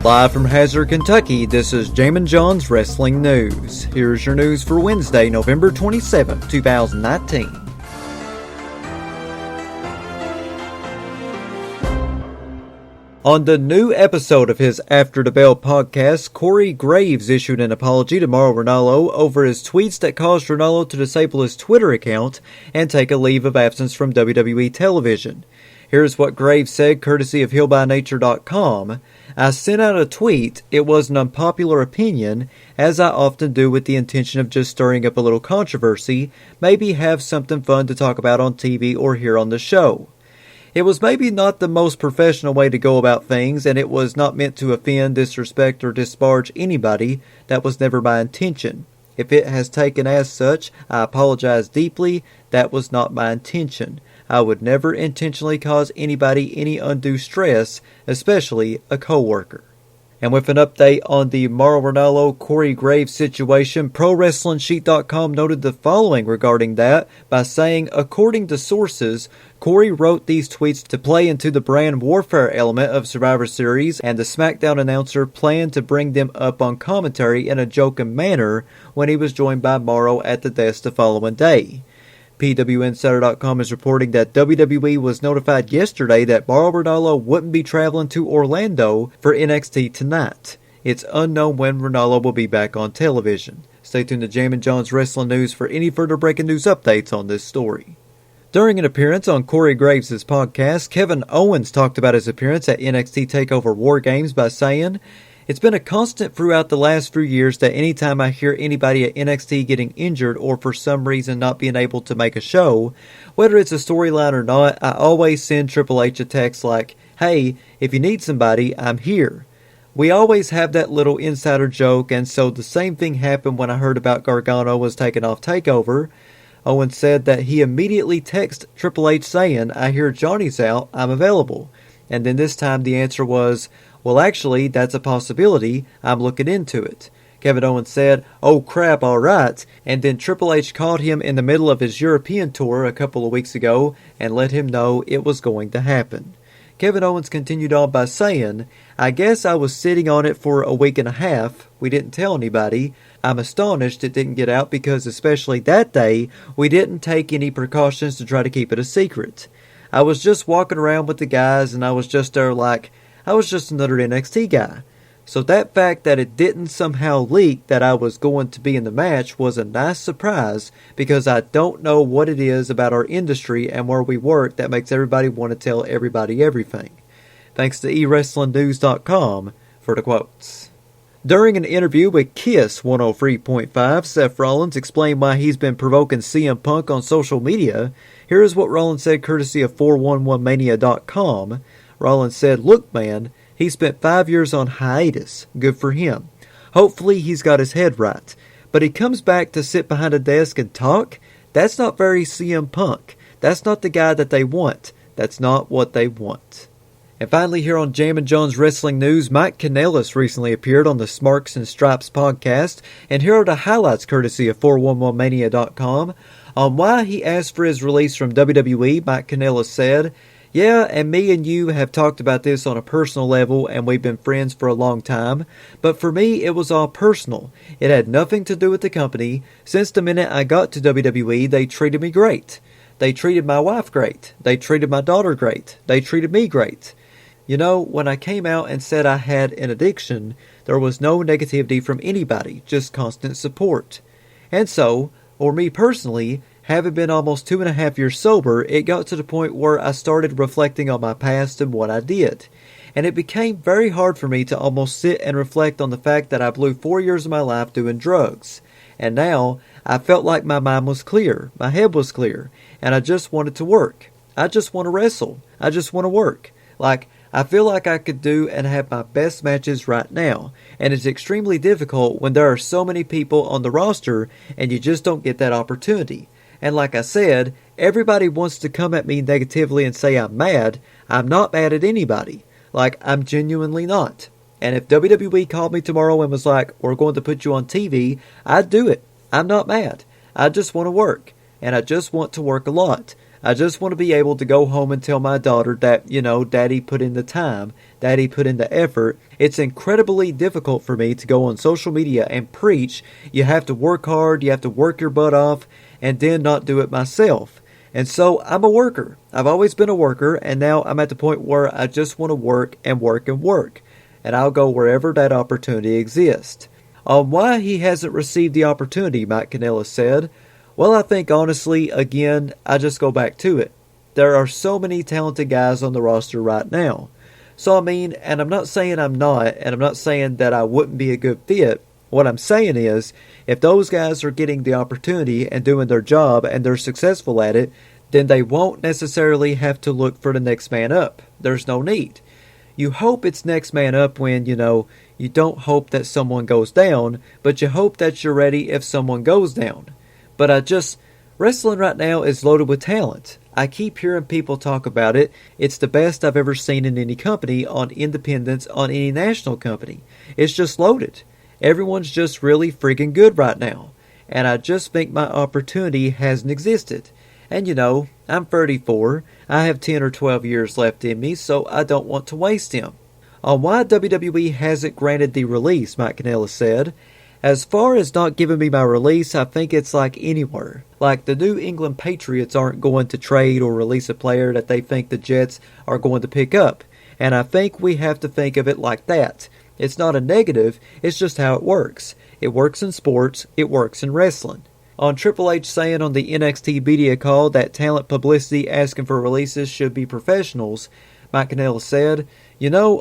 Live from Hazard, Kentucky, this is Jammin John's Wrestling News. Here's your news for Wednesday, November 27, 2019. On the new episode of his After the Bell podcast, Corey Graves issued an apology to Mauro Ranallo over his tweets that caused Ranallo to disable his Twitter account and take a leave of absence from WWE television. Here's what Graves said, courtesy of HealByNature.com. I sent out a tweet. It was an unpopular opinion, as I often do with the intention of just stirring up a little controversy, maybe have something fun to talk about on TV or here on the show. It was maybe not the most professional way to go about things, and it was not meant to offend, disrespect, or disparage anybody. That was never my intention. If it has taken as such, I apologize deeply. That was not my intention. I would never intentionally cause anybody any undue stress, especially a coworker. And with an update on the Mauro Ranallo Corey Graves situation, ProWrestlingSheet.com noted the following regarding that by saying, according to sources, Corey wrote these tweets to play into the brand warfare element of Survivor Series, and the SmackDown announcer planned to bring them up on commentary in a joking manner when he was joined by Mauro at the desk the following day. PWInsider.com is reporting that WWE was notified yesterday that Mauro Ranallo wouldn't be traveling to Orlando for NXT tonight. It's unknown when Ranallo will be back on television. Stay tuned to Jammin John's Wrestling News for any further breaking news updates on this story. During an appearance on Corey Graves' podcast, Kevin Owens talked about his appearance at NXT TakeOver War Games by saying, "It's been a constant throughout the last few years that anytime I hear anybody at NXT getting injured or for some reason not being able to make a show, whether it's a storyline or not, I always send Triple H a text like, 'Hey, if you need somebody, I'm here.' We always have that little insider joke, and so the same thing happened when I heard about Gargano was taking off TakeOver. Owens said that he immediately texted Triple H saying, 'I hear Johnny's out, I'm available.' And then this time the answer was, 'Well, actually, that's a possibility. I'm looking into it.' Kevin Owens said, 'Oh crap, alright.' And then Triple H called him in the middle of his European tour a couple of weeks ago and let him know it was going to happen. Kevin Owens continued on by saying, 'I guess I was sitting on it for a week and a half. We didn't tell anybody. I'm astonished it didn't get out because especially that day, we didn't take any precautions to try to keep it a secret. I was just walking around with the guys and I was just there like, I was just another NXT guy.' So that fact that it didn't somehow leak that I was going to be in the match was a nice surprise because I don't know what it is about our industry and where we work that makes everybody want to tell everybody everything." Thanks to eWrestlingNews.com for the quotes. During an interview with KISS 103.5, Seth Rollins explained why he's been provoking CM Punk on social media. Here is what Rollins said courtesy of 411mania.com. Rollins said, "Look, man, he spent 5 years on hiatus. Good for him. Hopefully he's got his head right. But he comes back to sit behind a desk and talk? That's not very CM Punk. That's not the guy that they want. That's not what they want." And finally, here on Jammin John's Wrestling News, Mike Kanellis recently appeared on the Smarks and Stripes podcast, and here are the highlights courtesy of 411mania.com. On why he asked for his release from WWE, Mike Kanellis said, "Yeah, and me and you have talked about this on a personal level, and we've been friends for a long time. But for me, it was all personal. It had nothing to do with the company. Since the minute I got to WWE, they treated me great. They treated my wife great. They treated my daughter great. They treated me great. You know, when I came out and said I had an addiction, there was no negativity from anybody, just constant support. And so, or me personally, having been almost 2.5 years sober, it got to the point where I started reflecting on my past and what I did. And it became very hard for me to almost sit and reflect on the fact that I blew 4 years of my life doing drugs. And now, I felt like my mind was clear, my head was clear, and I just wanted to work. I just want to wrestle. I just want to work. Like, I feel like I could do and have my best matches right now, and it's extremely difficult when there are so many people on the roster and you just don't get that opportunity. And like I said, everybody wants to come at me negatively and say I'm mad. I'm not mad at anybody. Like, I'm genuinely not. And if WWE called me tomorrow and was like, 'We're going to put you on TV,' I'd do it. I'm not mad. I just want to work. And I just want to work a lot. I just want to be able to go home and tell my daughter that, Daddy put in the time, Daddy put in the effort. It's incredibly difficult for me to go on social media and preach. You have to work hard, you have to work your butt off, and then not do it myself. And so I'm a worker. I've always been a worker, and now I'm at the point where I just want to work and work and work. And I'll go wherever that opportunity exists. On why he hasn't received the opportunity, Mike Kanellis said, well, I think honestly, again, I just go back to it. There are so many talented guys on the roster right now. So I mean, and I'm not saying I'm not, and I'm not saying that I wouldn't be a good fit. What I'm saying is, if those guys are getting the opportunity and doing their job and they're successful at it, then they won't necessarily have to look for the next man up. There's no need. You hope it's next man up when, you don't hope that someone goes down, but you hope that you're ready if someone goes down. But wrestling right now is loaded with talent. I keep hearing people talk about it. It's the best I've ever seen in any company, on independence, on any national company. It's just loaded. Everyone's just really freaking good right now. And I just think my opportunity hasn't existed. And I'm 34. I have 10 or 12 years left in me, so I don't want to waste them. On why WWE hasn't granted the release, Mike Kanellis said, as far as not giving me my release, I think it's like anywhere. Like the New England Patriots aren't going to trade or release a player that they think the Jets are going to pick up. And I think we have to think of it like that. It's not a negative, it's just how it works. It works in sports, it works in wrestling. On Triple H saying on the NXT media call that talent publicity asking for releases should be professionals, Mike Kanellis said,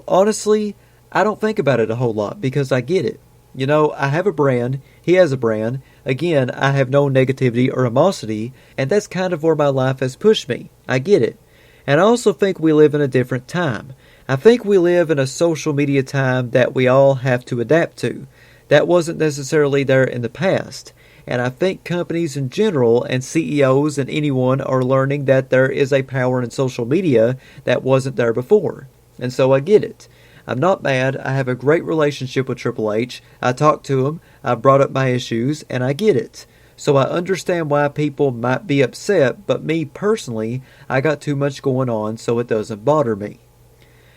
honestly, I don't think about it a whole lot because I get it. I have a brand, he has a brand. Again, I have no negativity or animosity, and that's kind of where my life has pushed me. I get it. And I also think we live in a different time. I think we live in a social media time that we all have to adapt to. That wasn't necessarily there in the past. And I think companies in general and CEOs and anyone are learning that there is a power in social media that wasn't there before. And so I get it. I'm not mad. I have a great relationship with Triple H. I talk to him. I brought up my issues, and I get it. So I understand why people might be upset, but me personally, I got too much going on, so it doesn't bother me.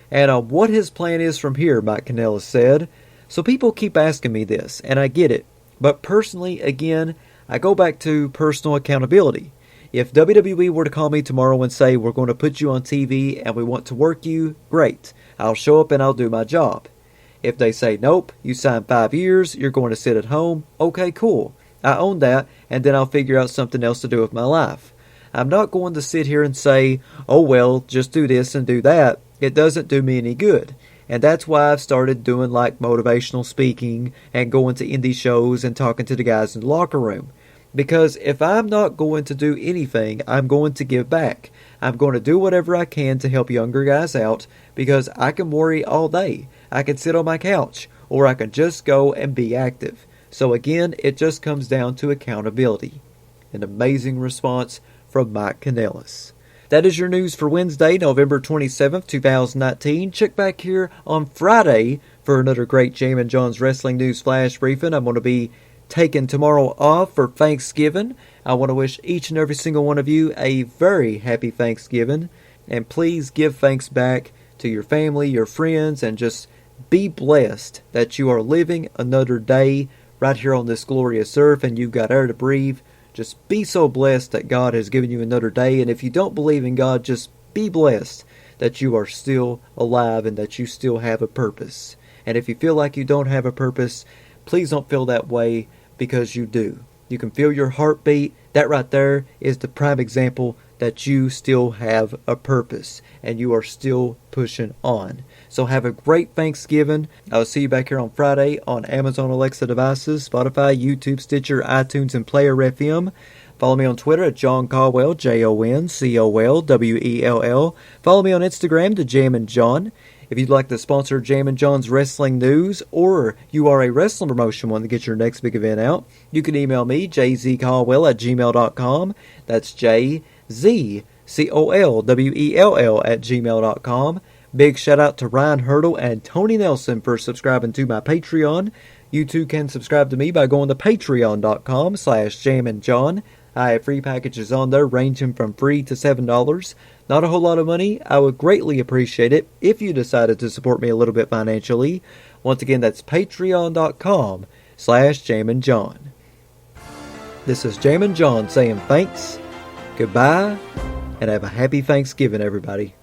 And on what his plan is from here, Mike Kanellis said. So people keep asking me this, and I get it. But personally, again, I go back to personal accountability. If WWE were to call me tomorrow and say, we're going to put you on TV and we want to work you, great. I'll show up and I'll do my job. If they say, nope, you signed 5 years, you're going to sit at home, okay, cool. I own that, and then I'll figure out something else to do with my life. I'm not going to sit here and say, oh well, just do this and do that. It doesn't do me any good. And that's why I've started doing like motivational speaking and going to indie shows and talking to the guys in the locker room. Because if I'm not going to do anything, I'm going to give back. I'm going to do whatever I can to help younger guys out because I can worry all day. I can sit on my couch or I can just go and be active. So again, it just comes down to accountability. An amazing response from Mike Kanellis. That is your news for Wednesday, November 27th, 2019. Check back here on Friday for another great Jammin John's Wrestling News Flash Briefing. I'm going to be taking tomorrow off for Thanksgiving. I want to wish each and every single one of you a very happy Thanksgiving. And please give thanks back to your family, your friends, and just be blessed that you are living another day right here on this glorious earth and you've got air to breathe. Just be so blessed that God has given you another day. And if you don't believe in God, just be blessed that you are still alive and that you still have a purpose. And if you feel like you don't have a purpose, please don't feel that way because you do. You can feel your heartbeat. That right there is the prime example that you still have a purpose and you are still pushing on. So have a great Thanksgiving. I'll see you back here on Friday on Amazon Alexa devices, Spotify, YouTube, Stitcher, iTunes, and Player FM. Follow me on Twitter at John Caldwell, JONCOLWELL. Follow me on Instagram to Jammin John. If you'd like to sponsor Jammin John's Wrestling News, or you are a wrestling promotion wanting to get your next big event out, you can email me, jzcaldwell@gmail.com. That's JZCOLWELL@gmail.com. Big shout out to Ryan Hurdle and Tony Nelson for subscribing to my Patreon. You too can subscribe to me by going to patreon.com/JamminJohn. I have free packages on there ranging from free to $7. Not a whole lot of money. I would greatly appreciate it if you decided to support me a little bit financially. Once again, that's patreon.com/JamminJohn. This is Jammin John saying thanks, goodbye, and have a happy Thanksgiving, everybody.